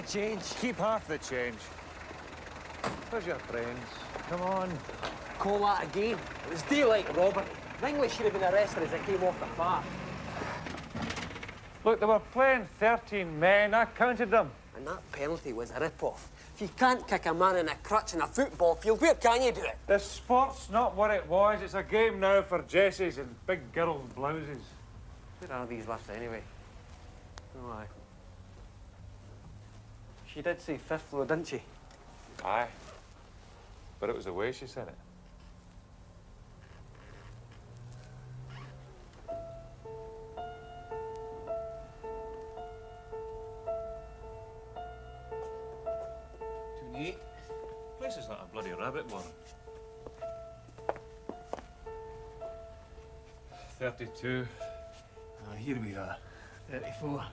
change. Keep half the change. Where's your friends? Come on. Call that a game. It was daylight robbery. Langley should have been arrested as I came off the park. Look, they were playing 13 men. I counted them. And that penalty was a rip-off. If you can't kick a man in a crutch in a football field, where can you do it? The sport's not what it was. It's a game now for Jessies and big girls' blouses. Where are these left anyway? Oh, aye. She did say fifth floor, didn't she? Aye. But it was the way she said it. Place is like a bloody rabbit warren. 32. Here we are. 34.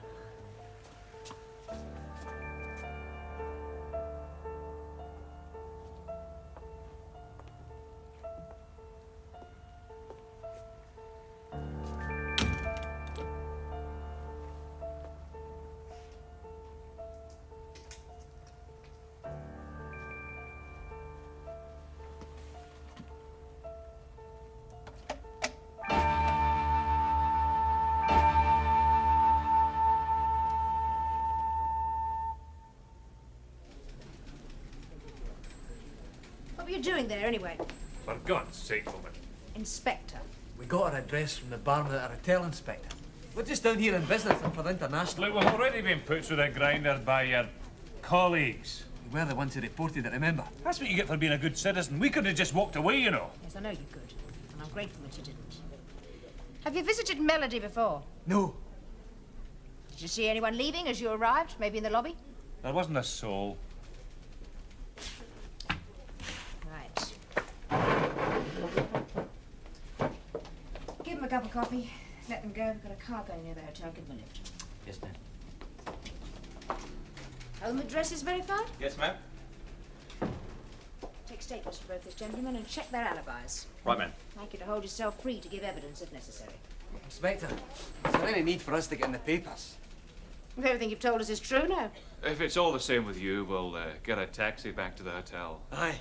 What were you doing there, anyway? For God's sake, woman. Inspector. We got our address from the barman at our hotel, Inspector. We're just down here in business and for the international. Look, we've already been put through the grinder by your colleagues. We were the ones who reported it, remember? That's what you get for being a good citizen. We could have just walked away, you know. Yes, I know you could. And I'm grateful that you didn't. Have you visited Melody before? No. Did you see anyone leaving as you arrived? Maybe in the lobby? There wasn't a soul. Right. Give them a cup of coffee. Let them go. We've got a car going near the hotel. Give them a lift. Yes, ma'am. Home address is verified? Yes, ma'am. Take statements from both these gentlemen and check their alibis. Right, ma'am. I'd like you to hold yourself free to give evidence if necessary. Inspector, is there any need for us to get in the papers? If everything you've told us is true, no. If it's all the same with you, we'll get a taxi back to the hotel. Aye.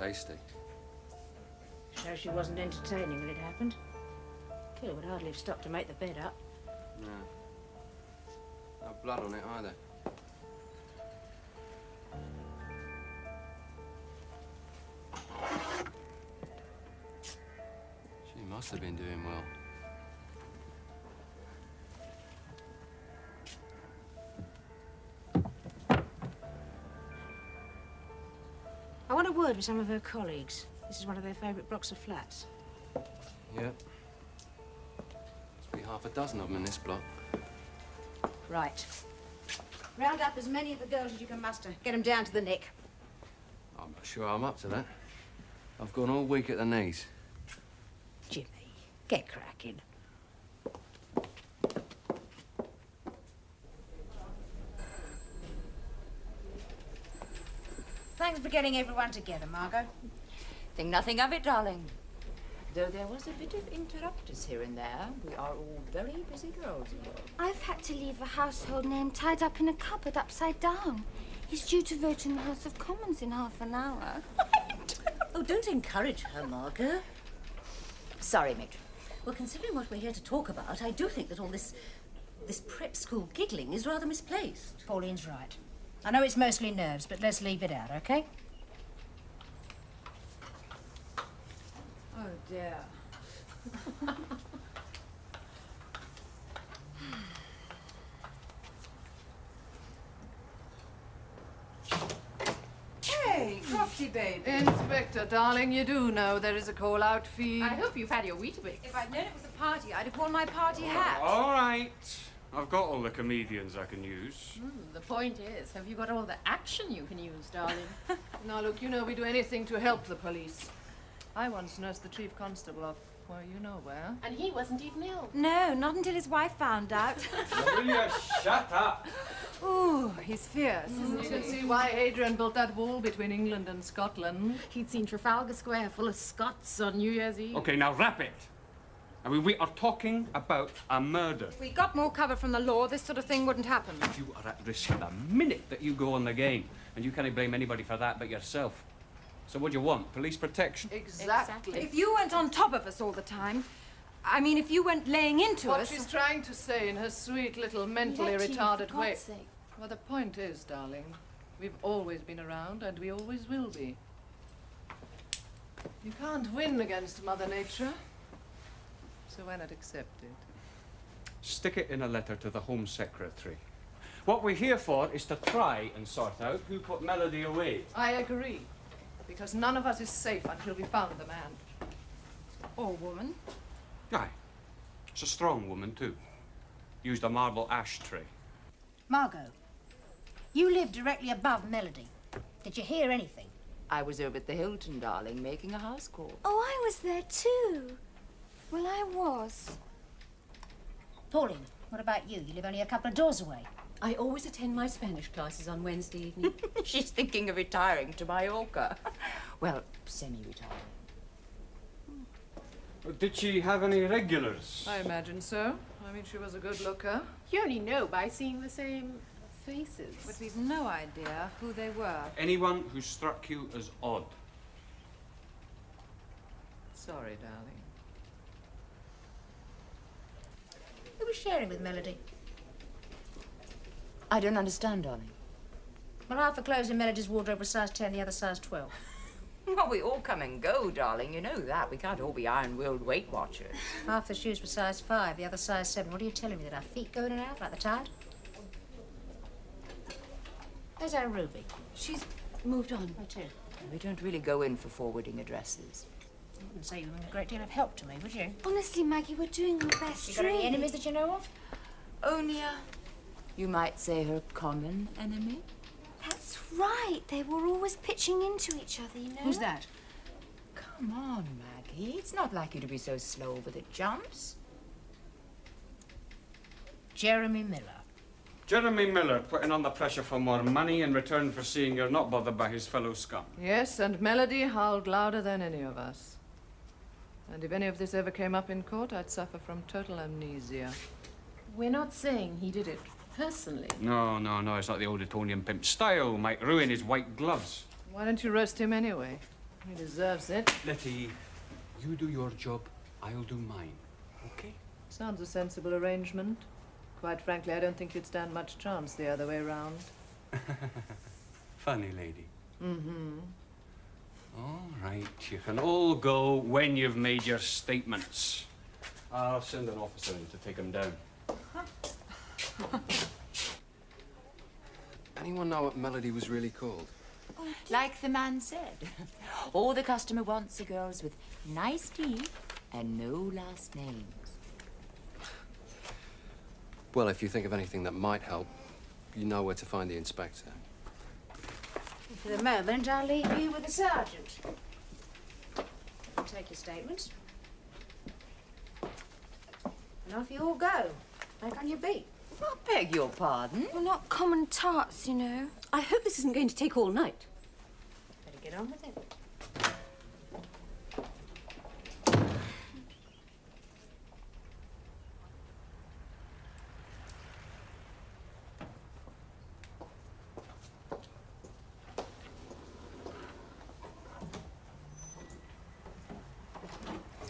Tasty. So she wasn't entertaining when it happened. Killer would hardly have stopped to make the bed up. No. No blood on it either. She must have been doing well. I want a word with some of her colleagues. This is one of their favourite blocks of flats. Yeah. Must be half a dozen of them in this block. Right. Round up as many of the girls as you can muster. Get them down to the neck. I'm not sure I'm up to that. I've gone all week at the knees. Jimmy, get cracking. Thanks for getting everyone together, Margot. Think nothing of it, darling. Though there was a bit of interrupters here and there, we are all very busy girls. I've had to leave a household name tied up in a cupboard upside down. He's due to vote in the House of Commons in half an hour. Oh, don't encourage her, Margot. Sorry, matron. Well, considering what we're here to talk about, I do think that all this prep school giggling is rather misplaced. Pauline's right. I know it's mostly nerves, but let's leave it out, okay? Oh, dear. Hey, Crofty baby. Inspector, darling, you do know there is a call-out fee. I hope you've had your Weetabix. If I'd known it was a party, I'd have worn my party hat. All right. I've got all the comedians I can use. The point is, have you got all the action you can use, darling? Now, look, you know we do anything to help the police. I once nursed the chief constable of, well, you know where. And he wasn't even ill. No, not until his wife found out. Will you shut up? Ooh, he's fierce, isn't You he? can see why Adrian built that wall between England and Scotland. He'd seen Trafalgar Square full of Scots on New Year's Eve. Okay, now wrap it. I mean, we are talking about a murder. If we got more cover from the law, this sort of thing wouldn't happen. You are at risk the minute that you go on the game, and you can't blame anybody for that but yourself. So what do you want? Police protection? Exactly. If you weren't on top of us all the time, I mean, if you weren't laying into What us... she's trying to say in her sweet little mentally Letty, retarded for way. God's sake. Well, the point is, darling, we've always been around and we always will be. You can't win against Mother Nature. So why not accept it? Stick it in a letter to the Home Secretary. What we're here for is to try and sort out who put Melody away. I agree. Because none of us is safe until we found the man. Or woman. Aye. It's a strong woman, too. Used a marble ashtray. Margot, you live directly above Melody. Did you hear anything? I was over at the Hilton, darling, making a house call. Oh, I was there too. Well, I was. Pauline, what about you? You live only a couple of doors away. I always attend my Spanish classes on Wednesday evening. She's thinking of retiring to Mallorca. Well, semi-retiring. Did she have any regulars? I imagine so. I mean, she was a good looker. You only know by seeing the same faces. But we've no idea who they were. Anyone who struck you as odd? Sorry, darling. Who was sharing with Melody? I don't understand, darling. Well, half the clothes in Melody's wardrobe was size 10, the other size 12. Well, we all come and go, darling. You know that. We can't all be iron-willed Weight Watchers. Half the shoes were size 5, the other size 7. What are you telling me, that our feet go in and out like the tide? Where's our Ruby? She's moved on. Me too. We don't really go in for forwarding addresses. I wouldn't say you were a great deal of help to me, would you? Honestly, Maggie, we're doing our best. You got any really. enemies that you know of? Only you might say her common enemy. That's right. They were always pitching into each other, you know. Who's that? Come on, Maggie. It's not like you to be so slow over the jumps. Jeremy Miller. Jeremy Miller putting on the pressure for more money in return for seeing you're not bothered by his fellow scum. Yes, and Melody howled louder than any of us. And if any of this ever came up in court, I'd suffer from total amnesia. We're not saying he did it personally. No, it's not the old Etonian pimp style. Might ruin his white gloves. Why don't you roast him anyway? He deserves it. Letty, you do your job, I'll do mine. Okay? Sounds a sensible arrangement. Quite frankly, I don't think you'd stand much chance the other way round. Funny lady. Mm-hmm. All right, you can all go when you've made your statements. I'll send an officer in to take him down. Anyone know what Melody was really called? Like the man said, all the customer wants are girls with nice teeth and no last names. Well, if you think of anything that might help, you know where to find the inspector. For the moment, I'll leave you with the sergeant. Take your statements. And off you all go. Back on your beat. I beg your pardon? We're not common tarts, you know. I hope this isn't going to take all night. Better get on with it.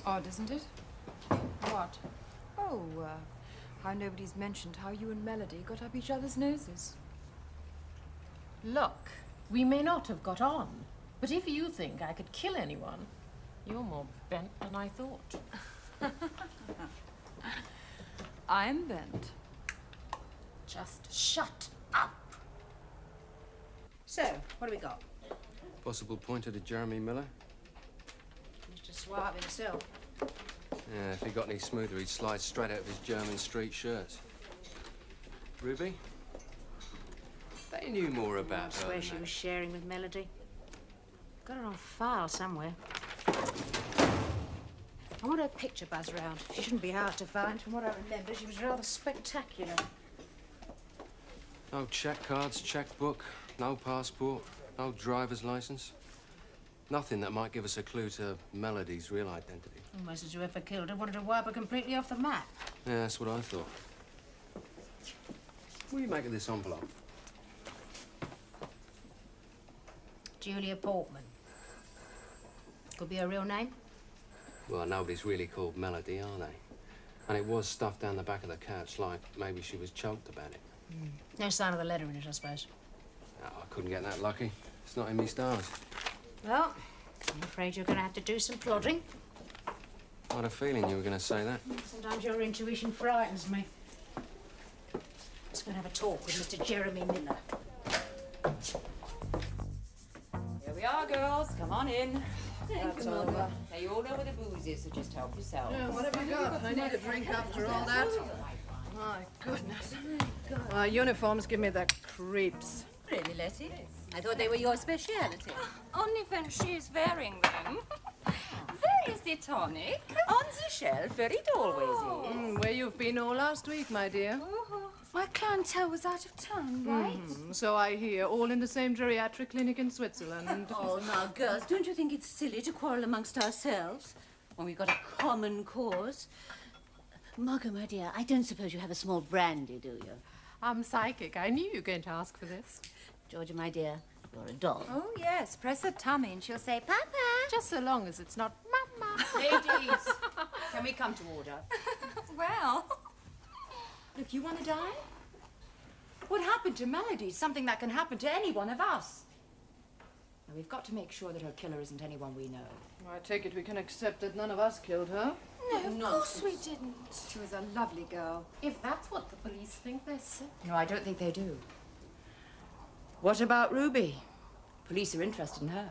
Odd, isn't it? What? Oh, how nobody's mentioned how you and Melody got up each other's noses. Look, we may not have got on, but if you think I could kill anyone, you're more bent than I thought. I'm bent. Just shut up. So, what do we got? Possible pointer to Jeremy Miller? Mr. Suave himself. Yeah, if he got any smoother, he'd slide straight out of his German street shirts. Ruby? They knew more about I her swear than she that. was sharing with Melody. Got her on file somewhere. I want her picture buzzed round. She shouldn't be hard to find. From what I remember, she was rather spectacular. No check cards, checkbook, no passport, no driver's license. Nothing that might give us a clue to Melody's real identity. Almost as whoever killed her wanted to wipe her completely off the map. Yeah, that's what I thought. What do you make of this envelope? Julia Portman. Could be her real name. Well, nobody's really called Melody, are they? And it was stuffed down the back of the couch like maybe she was choked about it. No sign of the letter in it, I suppose. Oh, I couldn't get that lucky. It's not in me stars. Well, I'm afraid you're going to have to do some plodding. I had a feeling you were going to say that. Sometimes your intuition frightens me. Let's go and have a talk with Mr. Jeremy Miller. Here we are, girls. Come on in. Thank you, over. Mother. Now, you all know where the booze is, so just help yourself. What have you got? I need a drink after all that. My goodness. Uniforms give me the creeps. Really, Letty? I thought they were your speciality. Only when she is wearing them. Where is the tonic? On the shelf, where it always is. Where you've been all last week, my dear. My clientele was out of town, right? So I hear, all in the same geriatric clinic in Switzerland. Oh, now, girls, don't you think it's silly to quarrel amongst ourselves when we've got a common cause? Margot, my dear, I don't suppose you have a small brandy, do you? I'm psychic. I knew you were going to ask for this. Georgia, my dear, you're a doll. Oh, yes. Press her tummy and she'll say, Papa. Just so long as it's not Mama. Ladies, can we come to order? Well. Look, you want to die? What happened to Melody? Something that can happen to any one of us. Now, we've got to make sure that her killer isn't anyone we know. I take it we can accept that none of us killed her. No, of course we didn't. She was a lovely girl. If that's what the police think, they're sick. No, I don't think they do. What about Ruby? Police are interested in her.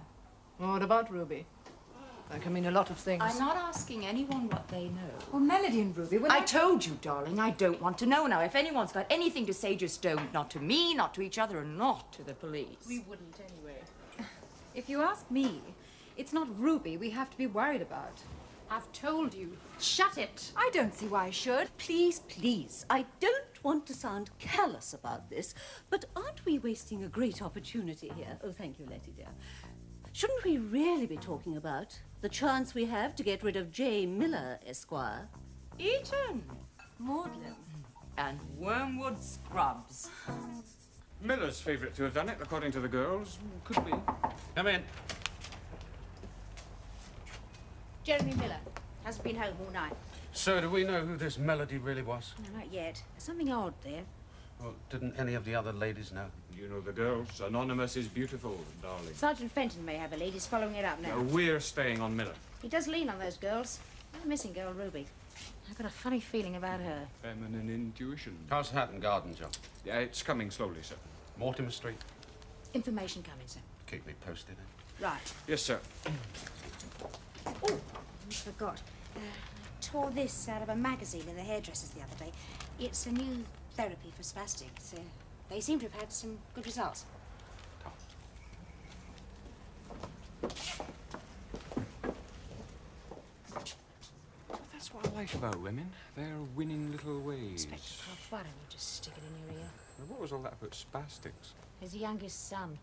What about Ruby? That can mean a lot of things. I'm not asking anyone what they know. Well, Melody and Ruby were I told you, darling, I don't want to know now. If anyone's got anything to say, just don't. Not to me, not to each other, and not to the police. We wouldn't anyway. If you ask me, it's not Ruby we have to be worried about. I've told you. Shut it. I don't see why I should. Please, please, I don't want to sound callous about this, but aren't we wasting a great opportunity here? Oh, thank you, Letty, dear. Shouldn't we really be talking about the chance we have to get rid of J. Miller, Esquire? Eton, Maudlin. and Wormwood Scrubs. Miller's favourite to have done it, according to the girls. Could be. Come in. Jeremy Miller. Hasn't been home all night. So, do we know who this Melody really was? No, not yet. There's something odd there. Well, didn't any of the other ladies know? You know the girls. Anonymous is beautiful, darling. Sergeant Fenton may have a lead. He's following it up now. We're staying on Miller. He does lean on those girls. And the missing girl, Ruby. I've got a funny feeling about her. Feminine intuition. How's Hatton Garden, John? Yeah, it's coming slowly, sir. Mortimer Street? Information coming, sir. Keep me posted, eh? Right. Yes, sir. Oh, I forgot. I tore this out of a magazine in the hairdressers the other day. It's a new therapy for spastics. They seem to have had some good results. That's what I like about women. Their winning little ways. Inspector Croft, why don't you just stick it in your ear? Now, what was all that about spastics? His youngest son.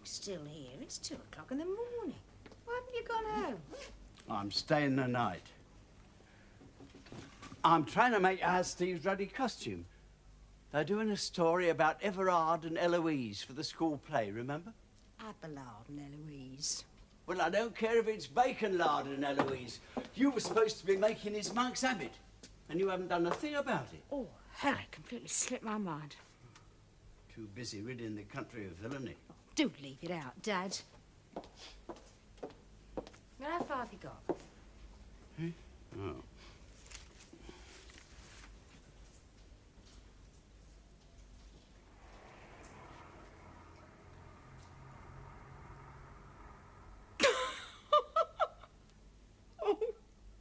Still here. It's 2 o'clock in the morning. Why haven't you gone home? I'm staying the night. I'm trying to make out Steve's ruddy costume. They're doing a story about Everard and Eloise for the school play, remember? Abelard and Eloise. Well, I don't care if it's bacon lard and Eloise. You were supposed to be making his monk's habit, and you haven't done a thing about it. Oh, Harry, completely slipped my mind. Too busy ridding the country of villainy. Do leave it out, Dad. Well, how far have you got? Oh.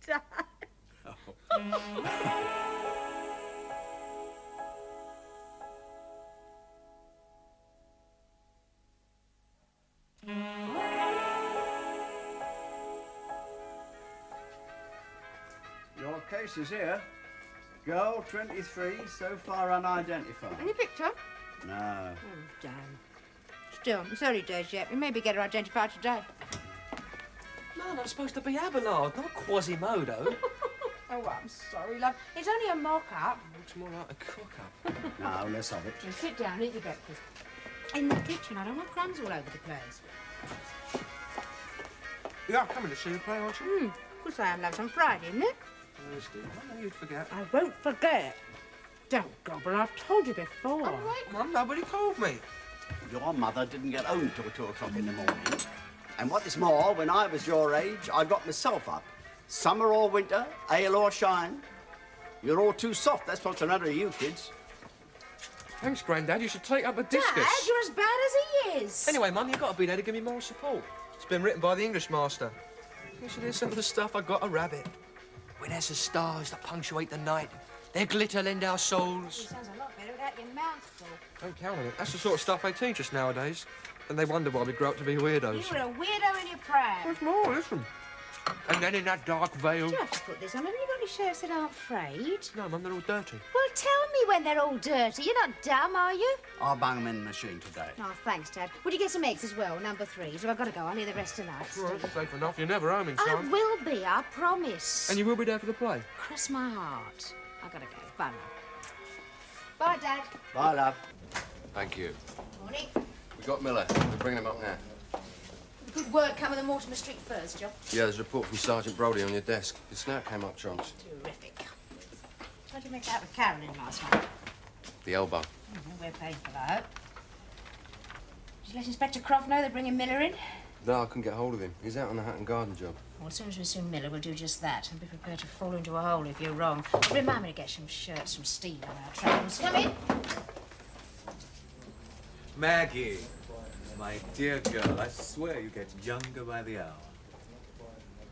Dad. Your case is here. Girl 23, so far unidentified. Any picture? No. Oh, damn. Still, it's early days yet. We maybe get her identified today. Man, I'm supposed to be Abelard, not Quasimodo. Oh, I'm sorry, love. It's only a mock-up. Looks more like a cock-up. No, less of it. Now sit down, eat your breakfast. In the kitchen, I don't want crumbs all over the place. You are coming to see the play, aren't you? Of course I am, love. It's on Friday, isn't it? Thursday. I know you'd forget. I won't forget. Don't gobble, I've told you before. All right, Mum, nobody called me. Your mother didn't get home till 2 o'clock in the morning. And what is more, when I was your age, I got myself up. Summer or winter, hail or shine. You're all too soft, that's what's the matter with you kids. Thanks, Grandad. You should take up a discus. Dad, you're as bad as he is. Anyway, Mum, you've got to be there to give me moral support. It's been written by the English master. You should hear some of the stuff I got a rabbit. When there's the stars that punctuate the night, their glitter lend our souls. It sounds a lot better without your mouth full. Don't count on it. That's the sort of stuff they teach us nowadays. And they wonder why we grow up to be weirdos. You were a weirdo in your pram. There's more, listen. And then in that dark veil... Do you have to put this on? Haven't you got any shirts that aren't frayed? No, Mum, they're all dirty. Well, tell me when they're all dirty. You're not dumb, are you? I'll bang them in the machine today. Oh, thanks, Dad. Would you get some eggs as well, number 3? So I've got to go. I'll need the rest tonight. Well, that's safe enough. You're never home in I time. will be, I promise. And you will be there for the play? Cross my heart. I've got to go. Bye, Mum. Bye, Dad. Bye, love. Thank you. Morning. We got Miller. We're bringing him up now. Good work coming to Mortimer Street first, Joe. Yeah, there's a report from Sergeant Brodie on your desk. Your snout came up, Chance. Terrific. How'd you make out with Carolyn last night? The elbow. We're paying for that. Did you let Inspector Croft know they're bringing Miller in? No, I couldn't get hold of him. He's out on the Hatton Garden job. Well, as soon as we see Miller, we'll do just that and be prepared to fall into a hole if you're wrong. Remind me to get some shirts from Steve on our travels. Come in. Maggie, my dear girl, I swear you get younger by the hour.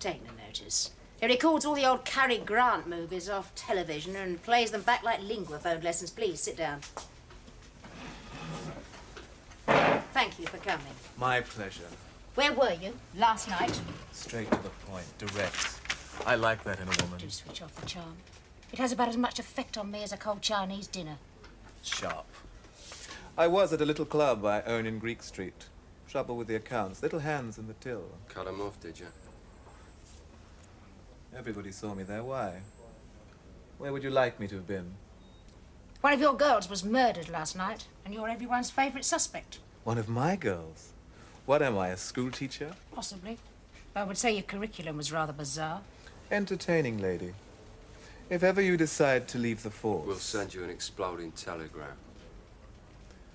Take no notice. He records all the old Cary Grant movies off television and plays them back like linguaphone lessons. Please, sit down. Thank you for coming. My pleasure. Where were you last night? Straight to the point, direct. I like that in a woman. Do switch off the charm. It has about as much effect on me as a cold Chinese dinner. Sharp. I was at a little club I own in Greek Street. Trouble with the accounts, little hands in the till. Cut him off, did you? Everybody saw me there. Why? Where would you like me to have been? One of your girls was murdered last night, and you're everyone's favourite suspect. One of my girls? What am I, a school teacher? Possibly. I would say your curriculum was rather bizarre. Entertaining lady. If ever you decide to leave the force... We'll send you an exploding telegram.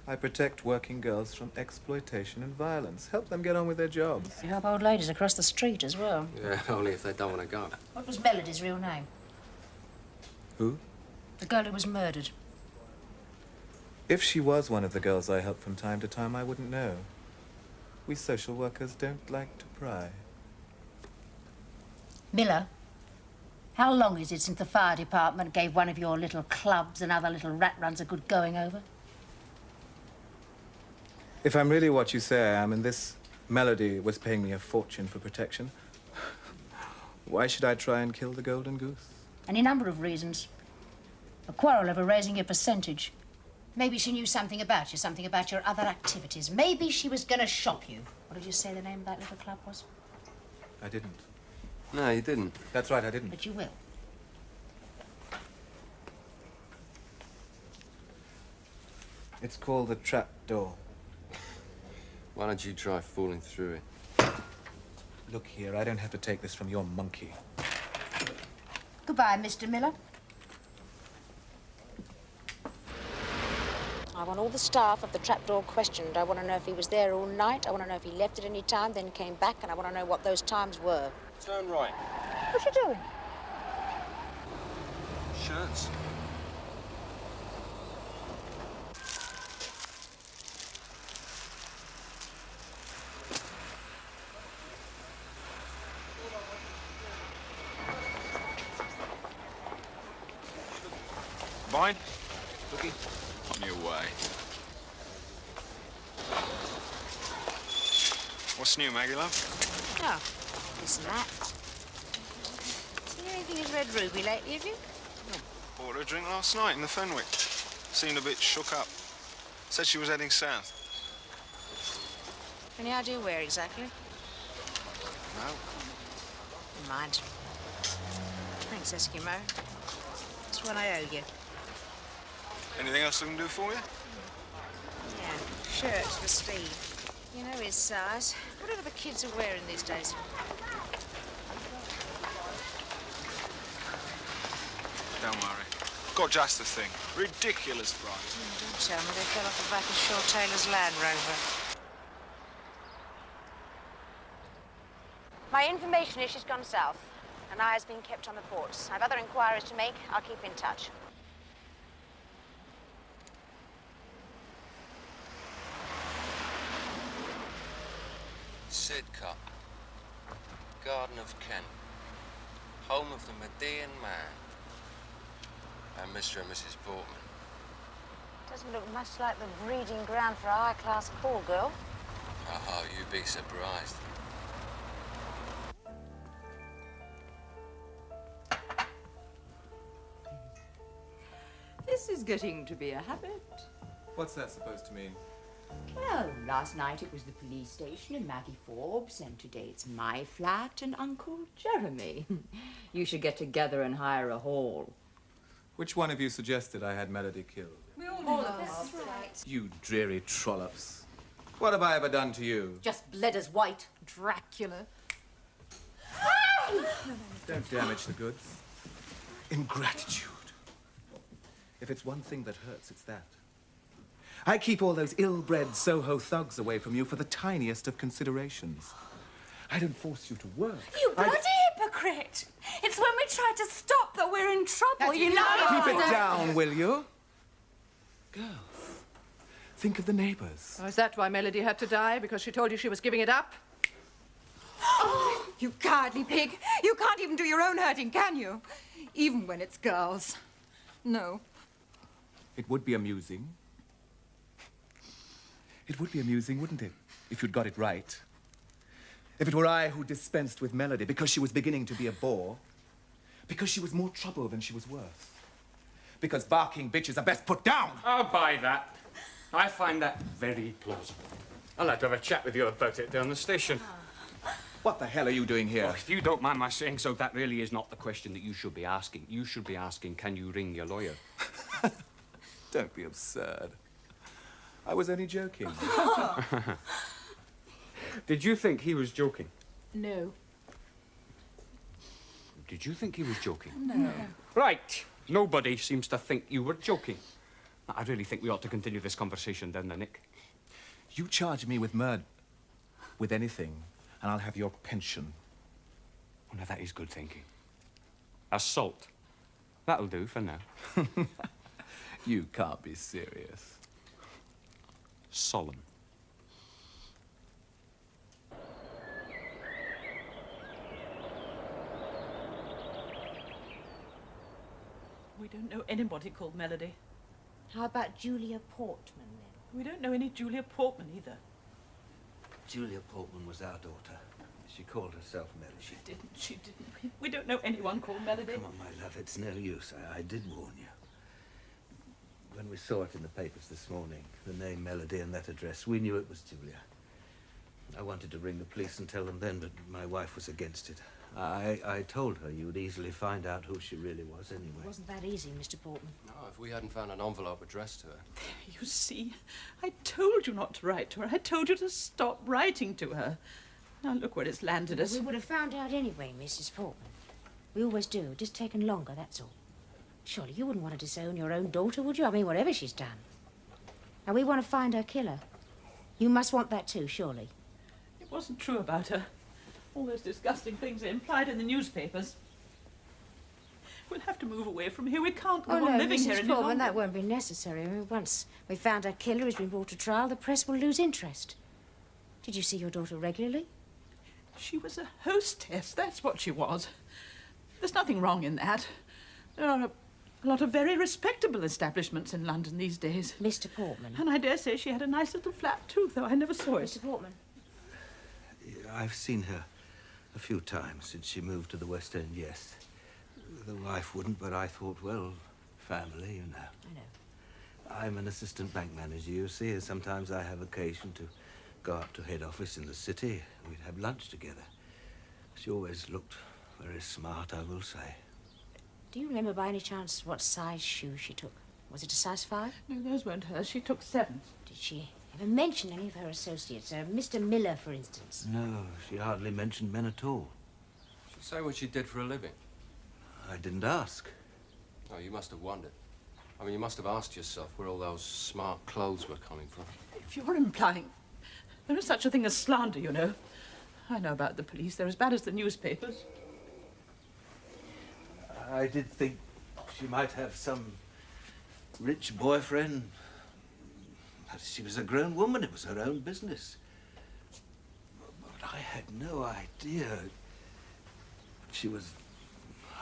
I protect working girls from exploitation and violence. Help them get on with their jobs. You help old ladies across the street as well. Yeah, only if they don't want to go. What was Melody's real name? Who? The girl who was murdered. If she was one of the girls I help from time to time, I wouldn't know. We social workers don't like to pry. Miller, how long is it since the fire department gave one of your little clubs and other little rat runs a good going over? If I'm really what you say I am, and this Melody was paying me a fortune for protection, why should I try and kill the golden goose? Any number of reasons. A quarrel over raising your percentage. Maybe she knew something about you, something about your other activities. Maybe she was going to shop you. What did you say the name of that little club was? I didn't. No, you didn't. That's right, I didn't. But you will. It's called the trap door. Why don't you try falling through it? Look here, I don't have to take this from your monkey. Goodbye, Mr. Miller. I want all the staff of the trapdoor questioned. I want to know if he was there all night. I want to know if he left at any time, then came back, and I want to know what those times were. Turn right. What's you doing? Shirts. Mine? Cookie? On your way. What's new, Maggie, love? Oh, this and that. Seen anything as Red Ruby lately, have you? Bought her a drink last night in the Fenwick. Seemed a bit shook up. Said she was heading south. Any idea where exactly? No. Never mind. Thanks, Eskimo. That's what I owe you. Anything else I can do for you? Yeah, shirts for Steve. You know his size. Whatever the kids are wearing these days. Don't worry. Got just the thing. Ridiculous price. Don't tell me they fell off the back of Shaw Taylor's Land Rover. My information is she's gone south. An eye has been kept on the ports. I have other inquiries to make. I'll keep in touch. Sidcup, Garden of Kent, home of the Median man, and Mr. and Mrs. Portman. Doesn't look much like the breeding ground for a high-class call girl. Oh, you'd be surprised. This is getting to be a habit. What's that supposed to mean? Well, last night it was the police station and Maggie Forbes, and today it's my flat and Uncle Jeremy. You should get together and hire a hall. Which one of you suggested I had Melody killed? We all of us. Right. You dreary trollops. What have I ever done to you? Just bled as white. Dracula. Don't damage the goods. Ingratitude. If it's one thing that hurts, it's that. I keep all those ill-bred Soho thugs away from you for the tiniest of considerations. I don't force you to work. You bloody hypocrite! It's when we try to stop that we're in trouble, you know. Keep it down, will you? Girls, think of the neighbors. Oh, is that why Melody had to die? Because she told you she was giving it up? Oh, you cowardly pig! You can't even do your own hurting, can you? Even when it's girls. No. It would be amusing. It would be amusing, wouldn't it, if you'd got it right? If it were I who dispensed with Melody because she was beginning to be a bore, because she was more trouble than she was worth, because barking bitches are best put down. I'll buy that. I find that very plausible. I'll have to have a chat with you about it down the station. What the hell are you doing here? Well, if you don't mind my saying so, that really is not the question that you should be asking. You should be asking, can you ring your lawyer? Don't be absurd. I was only joking. Did you think he was joking? No. Did you think he was joking? No. Right. Nobody seems to think you were joking. I really think we ought to continue this conversation then, Nick. You charge me with murder, with anything, and I'll have your pension. Oh, now, that is good thinking. Assault. That'll do for now. You can't be serious. Solemn. We don't know anybody called Melody. How about Julia Portman, then? We don't know any Julia Portman, either. Julia Portman was our daughter. She called herself Melody. She didn't. We don't know anyone called Melody. Come on, my love, it's no use. I did warn you. When we saw it in the papers this morning, the name Melody and that address, we knew it was Julia. I wanted to ring the police and tell them then, but my wife was against it. I told her you would easily find out who she really was anyway. It wasn't that easy, Mr. Portman. No, if we hadn't found an envelope addressed to her. You see, I told you not to write to her. I told you to stop writing to her. Now look where it's landed us. We would have found out anyway, Mrs. Portman. We always do. Just taken longer, that's all. Surely you wouldn't want to disown your own daughter, would you? I mean, whatever she's done. Now, we want to find her killer. You must want that too, surely. It wasn't true about her. All those disgusting things are implied in the newspapers. We'll have to move away from here. We can't go on living here any Mrs. Portman, longer. that won't be necessary. I mean, once we found her killer who's been brought to trial, the press will lose interest. Did you see your daughter regularly? She was a hostess, that's what she was. There's nothing wrong in that. There are a lot of very respectable establishments in London these days. Mr. Portman. And I dare say she had a nice little flat too, though I never saw it. Mr. Portman. I've seen her a few times since she moved to the West End, yes. The wife wouldn't, but I thought, well, family, you know. I know. I'm an assistant bank manager, you see, and sometimes I have occasion to go up to head office in the city. We'd have lunch together. She always looked very smart, I will say. Do you remember by any chance what size shoe she took? Was it a size 5? No, those weren't hers. She took 7. Did she ever mention any of her associates? Mr. Miller, for instance? No, she hardly mentioned men at all. Did she say what she did for a living? I didn't ask. Oh, you must have wondered. I mean, you must have asked yourself where all those smart clothes were coming from. If you're implying... There is such a thing as slander, you know. I know about the police. They're as bad as the newspapers. I did think she might have some rich boyfriend. But she was a grown woman. It was her own business. But I had no idea she was...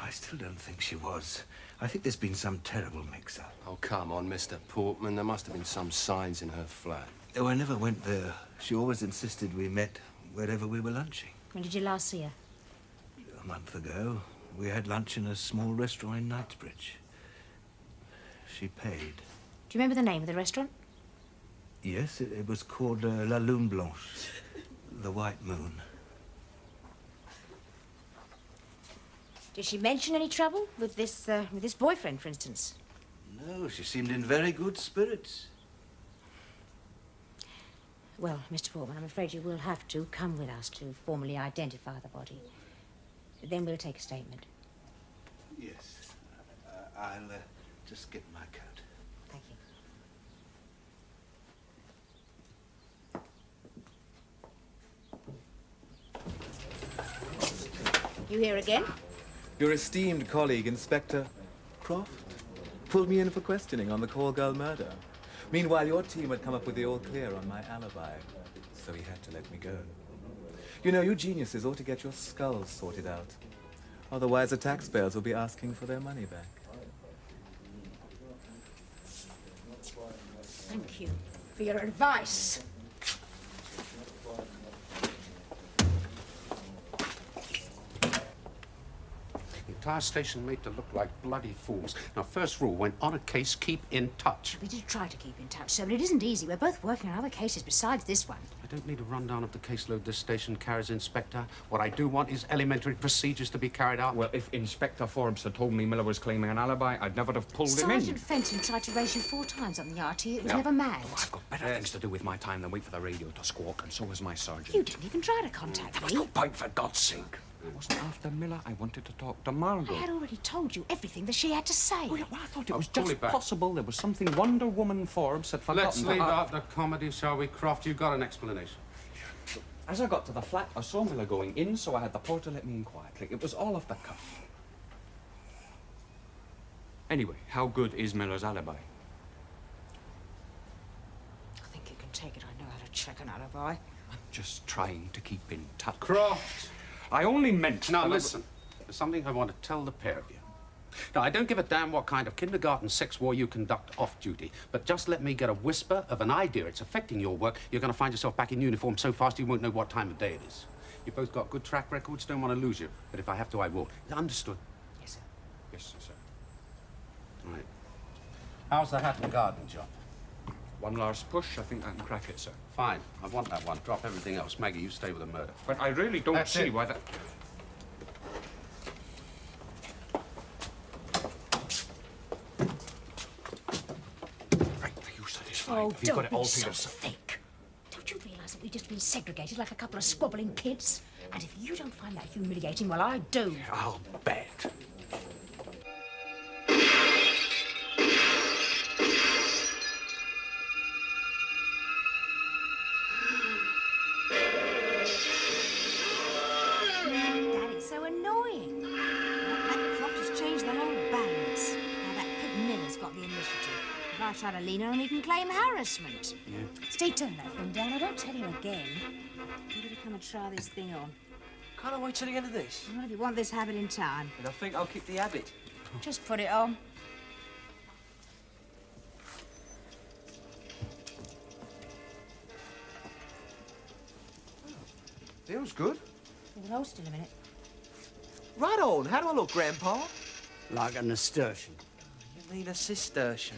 I still don't think she was. I think there's been some terrible mix-up. Oh, come on, Mr. Portman. There must have been some signs in her flat. Oh, I never went there. She always insisted we met wherever we were lunching. When did you last see her? A month ago. We had lunch in a small restaurant in Knightsbridge. She paid. Do you remember the name of the restaurant? Yes, it was called La Lune Blanche, the White Moon. Did she mention any trouble with this boyfriend, for instance? No, she seemed in very good spirits. Well, Mr. Portman, I'm afraid you will have to come with us to formally identify the body. Then we'll take a statement. Yes. I'll just get my coat. Thank you. You here again? Your esteemed colleague, Inspector Croft, pulled me in for questioning on the call girl murder. Meanwhile, your team had come up with the all clear on my alibi, so he had to let me go. You know, you geniuses ought to get your skulls sorted out. Otherwise, the taxpayers will be asking for their money back. Thank you for your advice. The entire station made to look like bloody fools. Now, first rule, when on a case, keep in touch. We did try to keep in touch, sir, but it isn't easy. We're both working on other cases besides this one. I don't need a rundown of the caseload this station carries, Inspector. What I do want is elementary procedures to be carried out. Well, if Inspector Forbes had told me Miller was claiming an alibi, I'd never have pulled him in. Sergeant Fenton tried to raise you 4 times on the RT. It was never manned. Oh, I've got better things to do with my time than wait for the radio to squawk, and so has my sergeant. You didn't even try to contact There me. was no point, for God's sake. I wasn't after Miller. I wanted to talk to Margot. I had already told you everything that she had to say. Oh, yeah, well, I thought it was pull just it back. possible there was something Wonder Woman Forbes had forgotten. Let's leave out the comedy, shall we, Croft? You've got an explanation. As I got to the flat, I saw Miller going in, so I had the porter let me in quietly. It was all off the cuff. Anyway, how good is Miller's alibi? I think you can take it. I know how to check an alibi. I'm just trying to keep in touch. Croft! I only meant... Now, listen. There's something I want to tell the pair of you. Now, I don't give a damn what kind of kindergarten sex war you conduct off-duty, but just let me get a whisper of an idea. It's affecting your work. You're going to find yourself back in uniform so fast you won't know what time of day it is. You both got good track records. Don't want to lose you. But if I have to, I will. Understood? Yes, sir. Yes, sir. Right. How's the Hatton Garden job? One last push. I think I can crack it, sir. Fine. I want that one. Drop everything else. Maggie, you stay with the murder. But I really don't see why that... Oh, Have you got don't it all be to so yourself? thick. Don't you realise that we've just been segregated like a couple of squabbling kids? And if you don't find that humiliating, well, I do. I'll bet. Dad, it's so annoying. That Croft has changed the whole balance. Now, that Pip Miller's got the initiative. If I try to lean on him, he can claim harassment. Yeah. Steve, turn that thing down. I won't tell you again. You better come and try this thing on. Can't I wait till the end of this? Well, if you want this habit in time. And I think I'll keep the habit. Just put it on. Feels good. We'll hold still a minute. Right on. How do I look, Grandpa? Like a nasturtium. You mean a cistercian.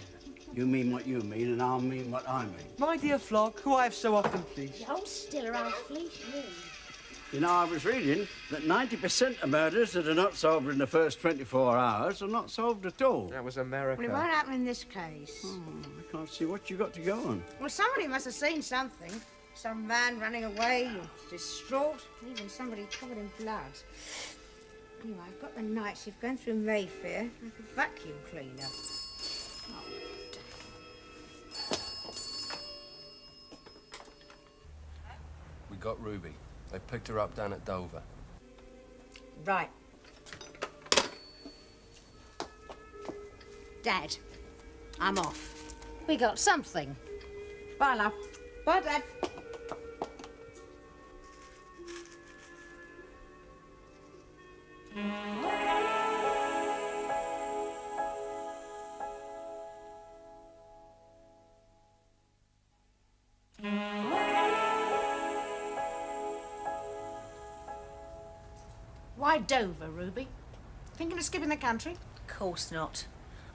You mean what you mean, and I'll mean what I mean. My dear flock, who I have so often pleased. Hold still or I'll fleece you. You know, I was reading that 90% of murders that are not solved in the first 24 hours are not solved at all. That was America. Well, it won't happen in this case. I can't see what you got to go on. Well, somebody must have seen something. Some man running away, or distraught, even somebody covered in blood. Anyway, I've got the night shift going through Mayfair, like a vacuum cleaner. Oh, We got Ruby. They picked her up down at Dover. right. Dad, I'm off. We got something. Bye, love. Bye, Dad. Why Dover, Ruby? Thinking of skipping the country? Of course not.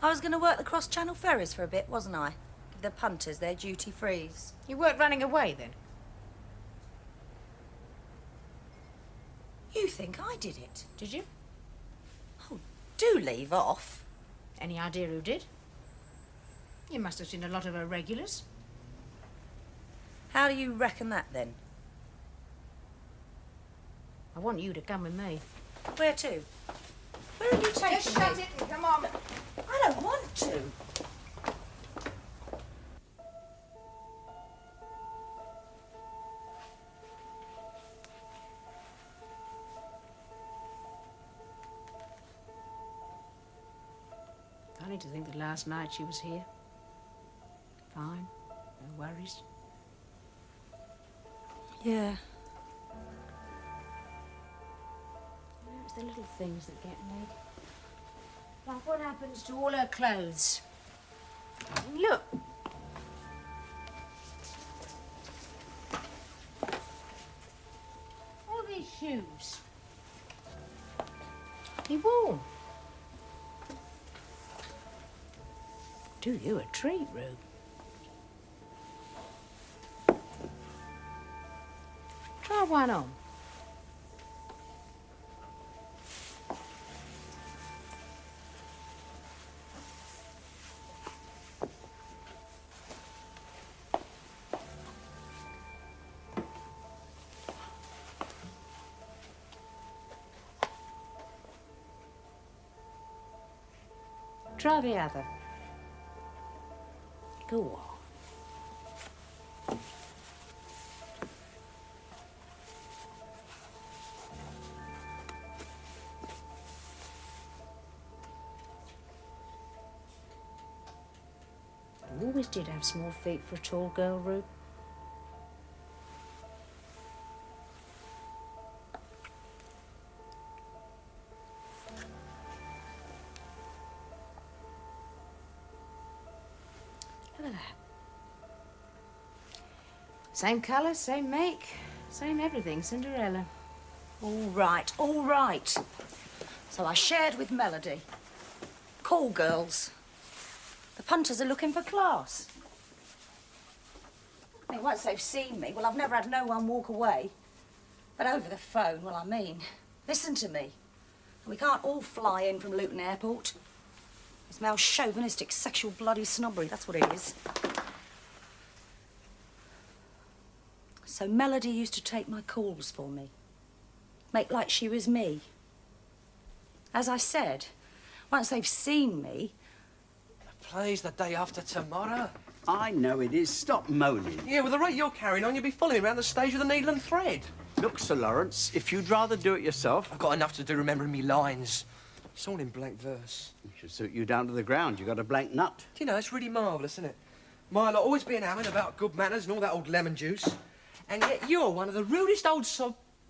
I was going to work the cross-channel ferries for a bit, wasn't I? Give the punters their duty-frees. You weren't running away, then? You think I did it? Did you? Oh, do leave off. Any idea who did? You must have seen a lot of her regulars. How do you reckon that, then? I want you to come with me. Where to? Where are you taking me? Just shut it and come on. I don't want to. Funny to think that last night she was here. Fine. No worries. Yeah. It's the little things that get me. Like what happens to all her clothes. Look. All these shoes. He wore. Do you a treat, Rube. Try one on. Try the other. Go on. You always did have small feet for a tall girl, Rube. Look at that. Same colour, same make, same everything. Cinderella. All right, all right. So I shared with Melody. Call girls. The punters are looking for class. I mean, once they've seen me, well, I've never had no one walk away. But over the phone, well, I mean, listen to me. We can't all fly in from Luton Airport. It smells chauvinistic, sexual bloody snobbery, that's what it is. So Melody used to take my calls for me. Make like she was me. As I said, once they've seen me... The play's the day after tomorrow. I know it is. Stop moaning. Yeah, with the rate you're carrying on, you'll be following around the stage with a needle and thread. Look, Sir Lawrence, if you'd rather do it yourself... I've got enough to do remembering me lines. It's all in blank verse. It should suit you down to the ground. You got a blank nut. Do you know, it's really marvellous, isn't it? My lot always being hammered about good manners and all that old lemon juice. And yet you're one of the rudest old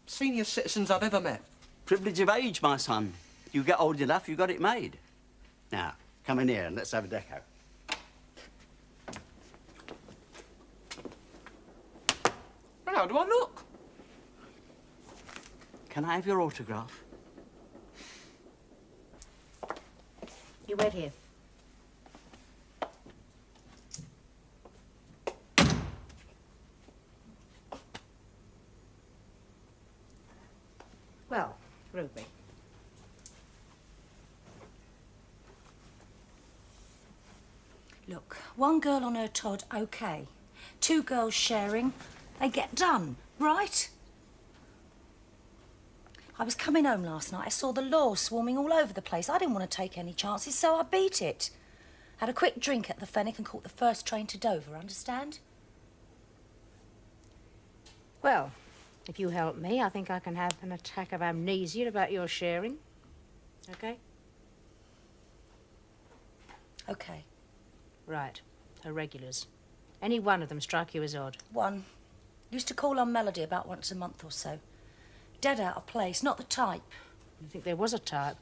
senior citizens I've ever met. Privilege of age, my son. You get old enough, you got it made. Now, come in here and let's have a deco. Well, how do I look? Can I have your autograph? You wait here. Well, Ruby. Look, one girl on her Todd, OK. Two girls sharing, they get done, right? I was coming home last night. I saw the law swarming all over the place. I didn't want to take any chances, so I beat it. Had a quick drink at the Fenwick and caught the first train to Dover, understand? Well, if you help me, I think I can have an attack of amnesia about your sharing. OK? OK. Right. Her regulars. Any one of them strike you as odd? One. Used to call on Melody about once a month or so. Dead out of place, not the type. You think there was a type?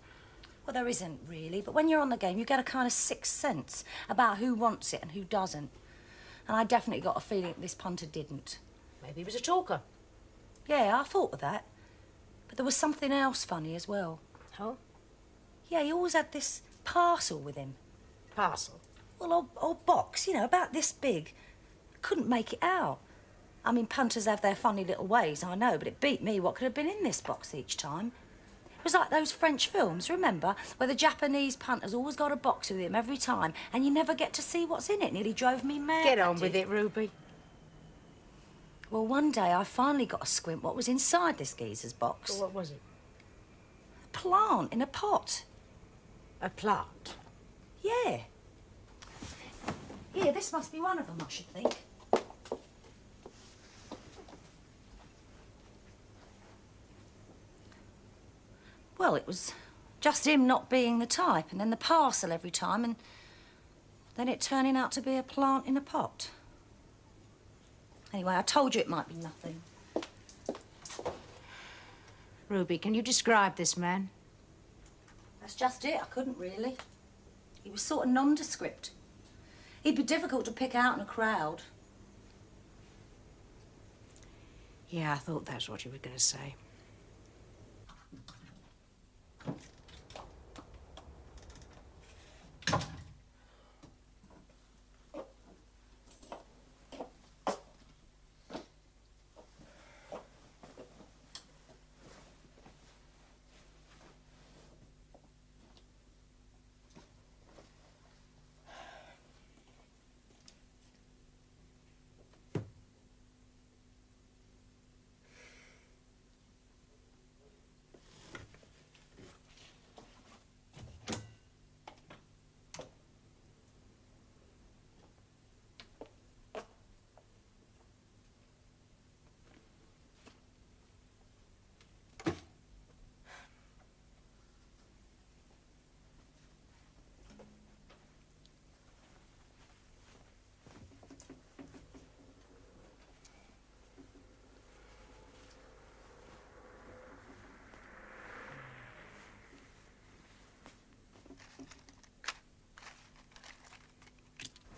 Well, there isn't really, but when you're on the game, you get a kind of sixth sense about who wants it and who doesn't. And I definitely got a feeling this punter didn't. Maybe he was a talker. Yeah, I thought of that. But there was something else funny as well. Oh? Yeah, he always had this parcel with him. Parcel? Well, old box, you know, about this big. Couldn't make it out. I mean, punters have their funny little ways, I know, but it beat me what could have been in this box each time. It was like those French films, remember? Where the Japanese punter's always got a box with him every time, and you never get to see what's in it. Nearly drove me mad. Get on with it, Ruby. Well, one day I finally got a squint what was inside this geezer's box. Well, what was it? A plant in a pot. A plant? Yeah. Here, this must be one of them, I should think. Well, it was just him not being the type, and then the parcel every time, and then it turning out to be a plant in a pot. Anyway, I told you it might be nothing. Ruby, can you describe this man? That's just it. I couldn't really. He was sort of nondescript. He'd be difficult to pick out in a crowd. Yeah, I thought that's what you were going to say.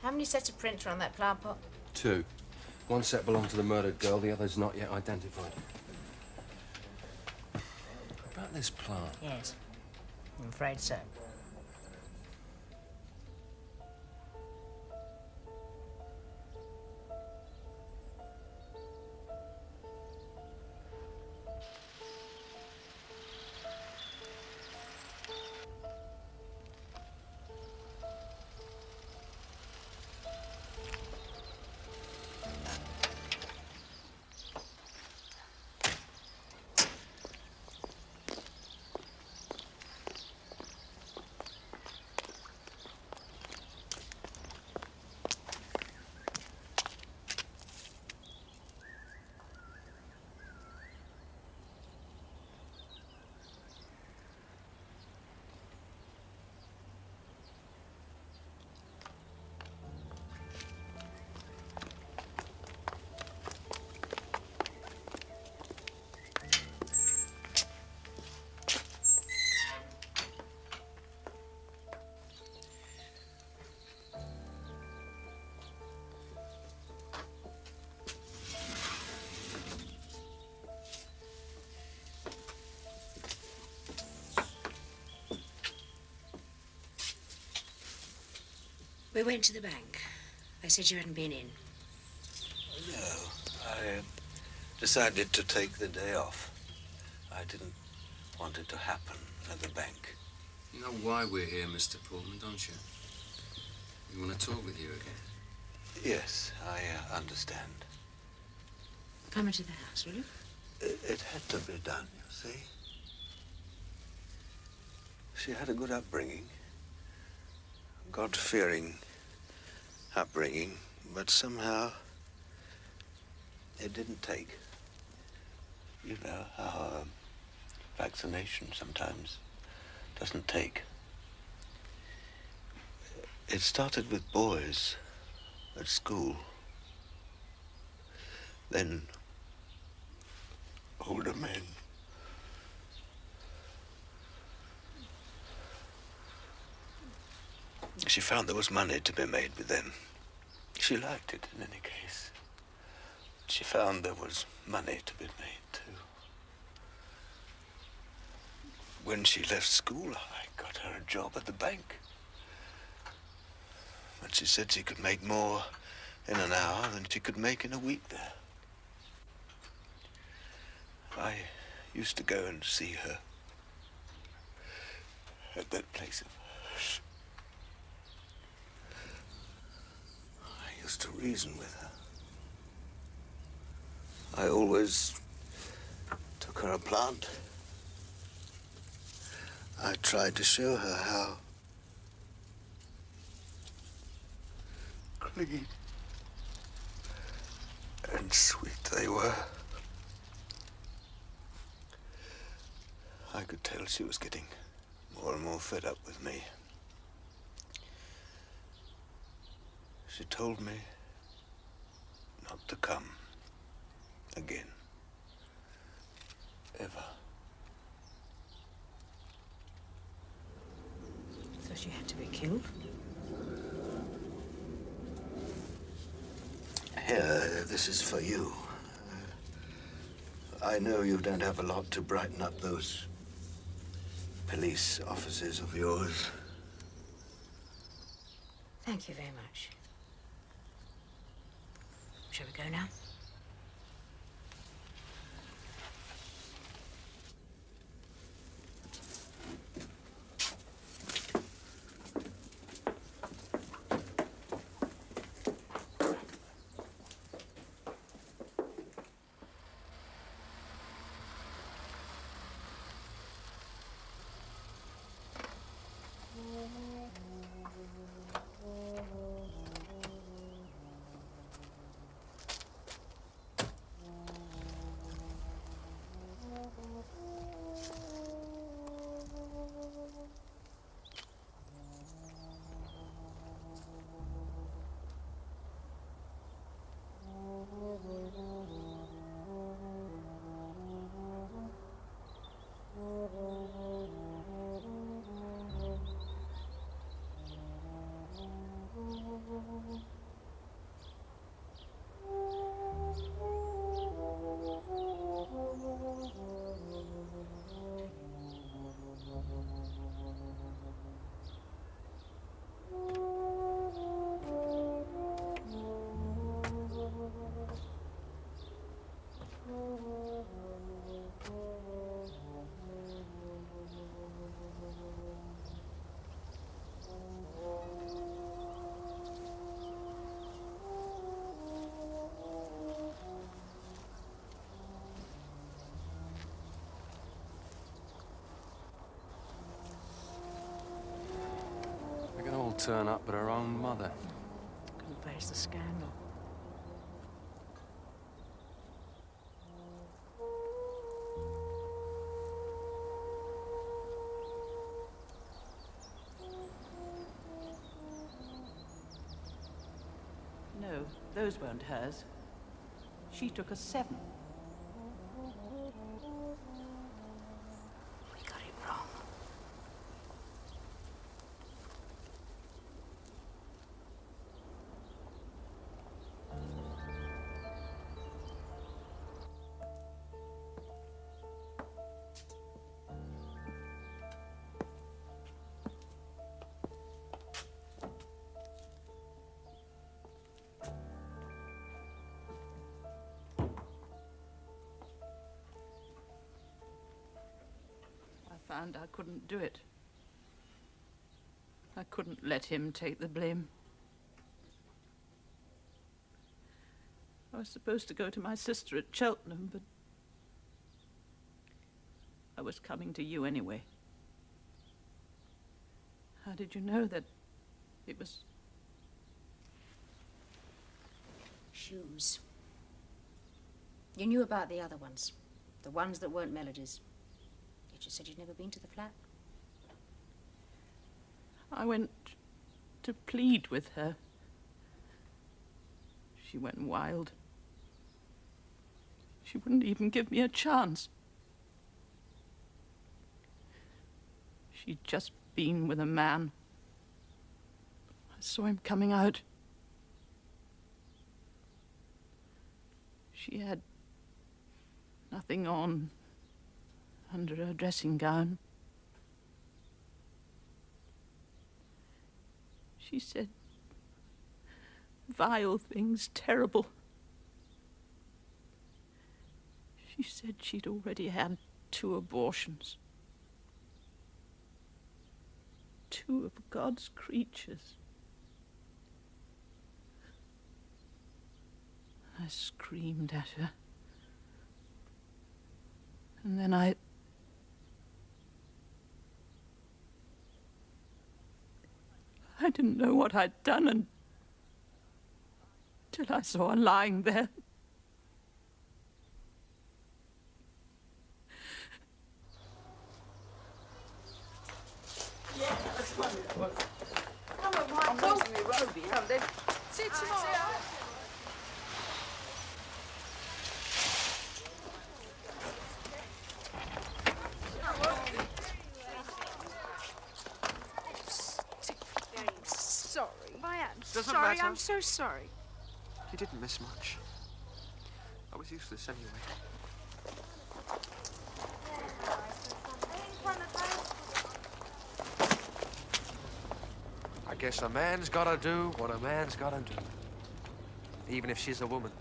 How many sets of prints are on that plant pot? 2. One set belonged to the murdered girl, the other's not yet identified. About this plant? Yes, I'm afraid so. We went to the bank. They said you hadn't been in. No, I decided to take the day off. I didn't want it to happen at the bank. You know why we're here, Mr. Pullman, don't you? We want to talk with you again. Yes, I understand. Come into the house, will you? It had to be done, you see. She had a good upbringing. God-fearing upbringing, but somehow it didn't take. You know how vaccination sometimes doesn't take. It started with boys at school, then older men. She found there was money to be made with them. She liked it in any case. She found there was money to be made too. When she left school, I got her a job at the bank. And she said she could make more in an hour than she could make in a week there. I used to go and see her at that place of hers. I used to reason with her. I always took her a plant. I tried to show her how clean and sweet they were. I could tell she was getting more and more fed up with me. She told me not to come again. Ever. So she had to be killed? Here, this is for you. I know you don't have a lot to brighten up those police offices of yours. Thank you very much. Shall we go now? They can all turn up but her own mother. Couldn't face the scandal. No, those weren't hers. She took a 7. We got it wrong. found I couldn't do it. I couldn't let him take the blame. I was supposed to go to my sister at Cheltenham, but I was coming to you anyway. How did you know that it was... Shoes. You knew about the other ones. The ones that weren't Melody's. You just said you'd never been to the flat. I went to plead with her. She went wild. She wouldn't even give me a chance. She'd just been with a man. I saw him coming out. She had nothing on under her dressing gown. She said vile things, terrible. She said she'd already had 2 abortions. 2 of God's creatures. I screamed at her. And then I didn't know what I'd done until I saw her lying there. Yeah, that's fun. Come on, Mike. I'm losing me Roby, haven't they? See you tomorrow. Sorry. I am Doesn't sorry. matter. I'm so sorry. You didn't miss much. I was useless anyway. I guess a man's gotta do what a man's gotta do. Even if she's a woman.